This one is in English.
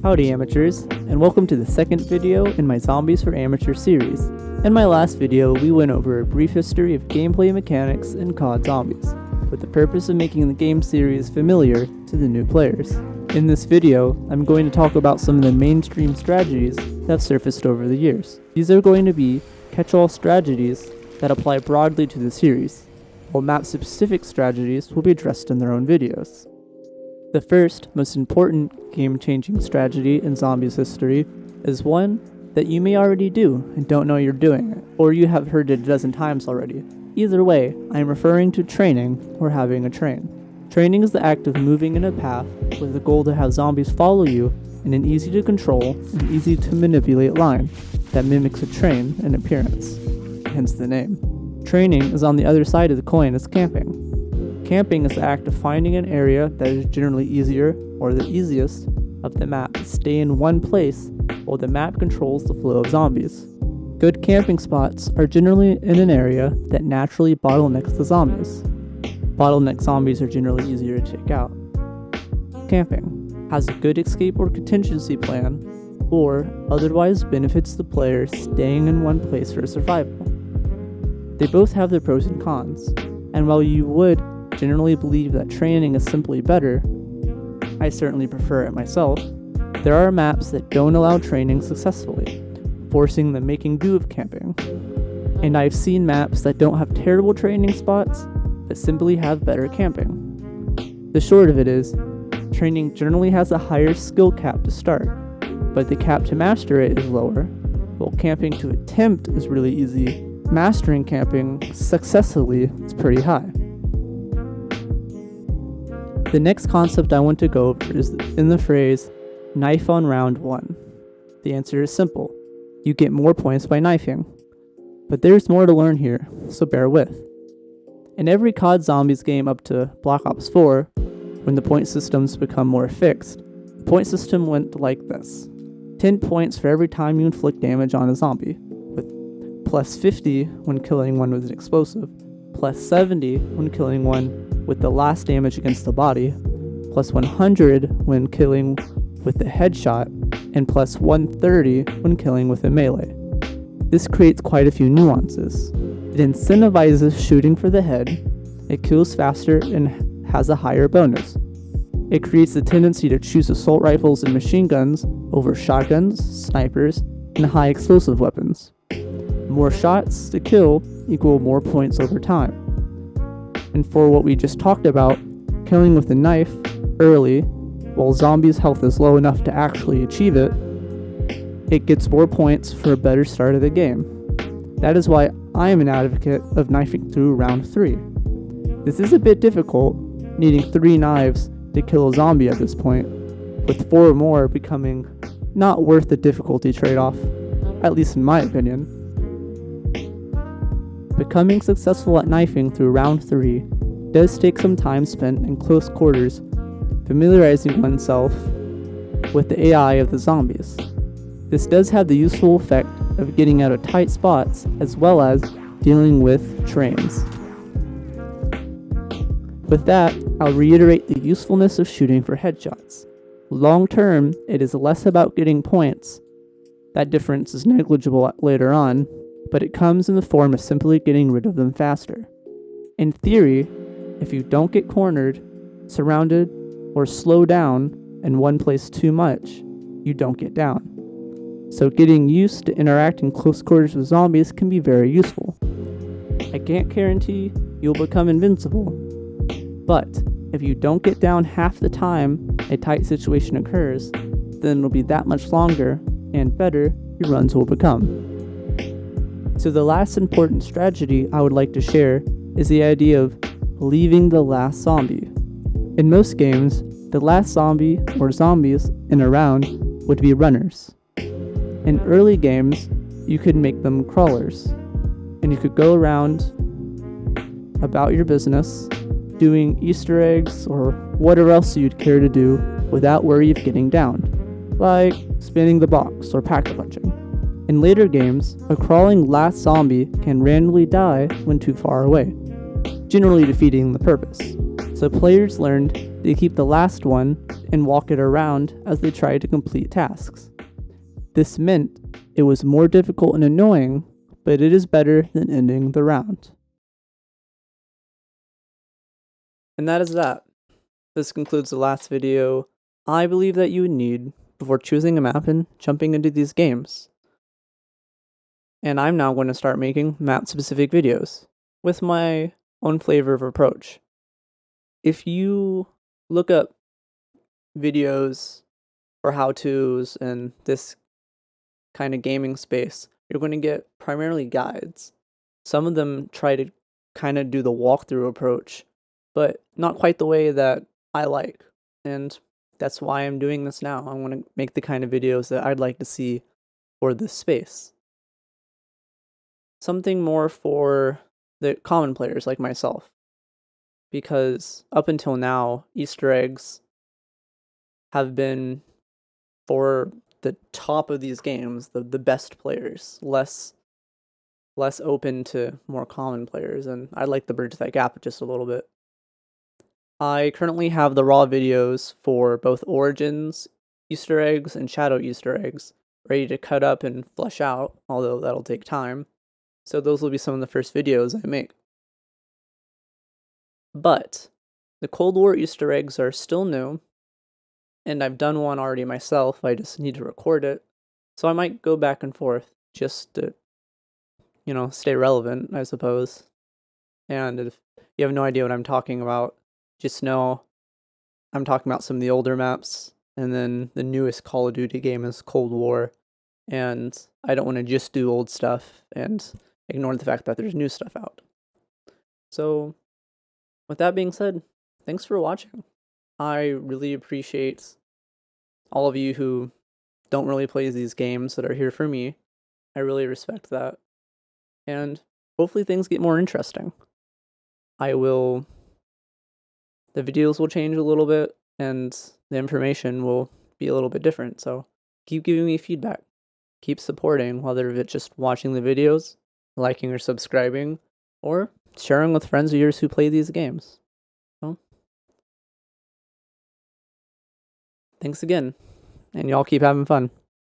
Howdy amateurs, and welcome to the second video in my Zombies for Amateur series. In my last video, we went over a brief history of gameplay mechanics in COD Zombies, with the purpose of making the game series familiar to the new players. In this video, I'm going to talk about some of the mainstream strategies that have surfaced over the years. These are going to be catch-all strategies that apply broadly to the series, while map-specific strategies will be addressed in their own videos. The first, most important game-changing strategy in Zombies history is one that you may already do and don't know you're doing it, or you have heard it a dozen times already. Either way, I am referring to training or having a train. Training is the act of moving in a path with the goal to have zombies follow you in an easy-to-control and easy-to-manipulate line that mimics a train in appearance, hence the name. Training is on the other side of the coin as camping. Camping is the act of finding an area that is generally easier or the easiest of the map to stay in one place while the map controls the flow of zombies. Good camping spots are generally in an area that naturally bottlenecks the zombies. Bottleneck zombies are generally easier to take out. Camping has a good escape or contingency plan, or otherwise benefits the player staying in one place for survival. They both have their pros and cons, and while you would generally believe that training is simply better, I certainly prefer it myself, there are maps that don't allow training successfully, forcing the making do of camping. And I've seen maps that don't have terrible training spots, that simply have better camping. The short of it is, training generally has a higher skill cap to start, but the cap to master it is lower, while camping to attempt is really easy. Mastering camping successfully is pretty high. The next concept I want to go over is in the phrase, knife on round 1. The answer is simple. You get more points by knifing. But there's more to learn here, so bear with. In every COD Zombies game up to Black Ops 4, when the point systems become more fixed, the point system went like this. 10 points for every time you inflict damage on a zombie, with plus 50 when killing one with an explosive, plus 70 when killing one with the last damage against the body, plus 100 when killing with the headshot, and plus 130 when killing with a melee. This creates quite a few nuances. It incentivizes shooting for the head, it kills faster and has a higher bonus. It creates the tendency to choose assault rifles and machine guns over shotguns, snipers, and high explosive weapons. More shots to kill equal more points over time. And for what we just talked about, killing with a knife early, while zombies' health is low enough to actually achieve it, it gets more points for a better start of the game. That is why I am an advocate of knifing through round 3. This is a bit difficult, needing 3 knives to kill a zombie at this point, with 4 more becoming not worth the difficulty trade-off, at least in my opinion. Becoming successful at knifing through round 3 does take some time spent in close quarters, familiarizing oneself with the AI of the zombies. This does have the useful effect of getting out of tight spots as well as dealing with trains. With that, I'll reiterate the usefulness of shooting for headshots. Long term, it is less about getting points. That difference is negligible later on, but it comes in the form of simply getting rid of them faster. In theory, if you don't get cornered, surrounded, or slow down in one place too much, you don't get down. So getting used to interacting close quarters with zombies can be very useful. I can't guarantee you'll become invincible, but if you don't get down half the time a tight situation occurs, then it'll be that much longer and better your runs will become. So the last important strategy I would like to share is the idea of leaving the last zombie. In most games, the last zombie or zombies in a round would be runners. In early games, you could make them crawlers, and you could go around about your business, doing Easter eggs or whatever else you'd care to do without worry of getting downed, like spinning the box or pack-a-punching. In later games, a crawling last zombie can randomly die when too far away, generally defeating the purpose. So players learned to keep the last one and walk it around as they tried to complete tasks. This meant it was more difficult and annoying, but it is better than ending the round. And that is that. This concludes the last video I believe that you would need before choosing a map and jumping into these games. And I'm now going to start making map-specific videos with my own flavor of approach. If you look up videos or how-tos in this kind of gaming space, you're going to get primarily guides. Some of them try to kind of do the walkthrough approach, but not quite the way that I like. And that's why I'm doing this now. I want to make the kind of videos that I'd like to see for this space. Something more for the common players like myself. Because up until now, Easter eggs have been for the top of these games, the best players, less open to more common players, and I'd like to bridge that gap just a little bit. I currently have the raw videos for both Origins Easter eggs and Shadow Easter eggs ready to cut up and flesh out, although that'll take time. So those will be some of the first videos I make. But the Cold War Easter eggs are still new, and I've done one already myself. I just need to record it. So I might go back and forth just to, stay relevant, I suppose. And if you have no idea what I'm talking about, just know I'm talking about some of the older maps, and then the newest Call of Duty game is Cold War, and I don't want to just do old stuff and ignore the fact that there's new stuff out. So, with that being said, thanks for watching. I really appreciate all of you who don't really play these games that are here for me. I really respect that. And hopefully things get more interesting. The videos will change a little bit, and the information will be a little bit different, so keep giving me feedback. Keep supporting, whether it's just watching the videos, liking or subscribing, or sharing with friends of yours who play these games. So, thanks again, and y'all keep having fun.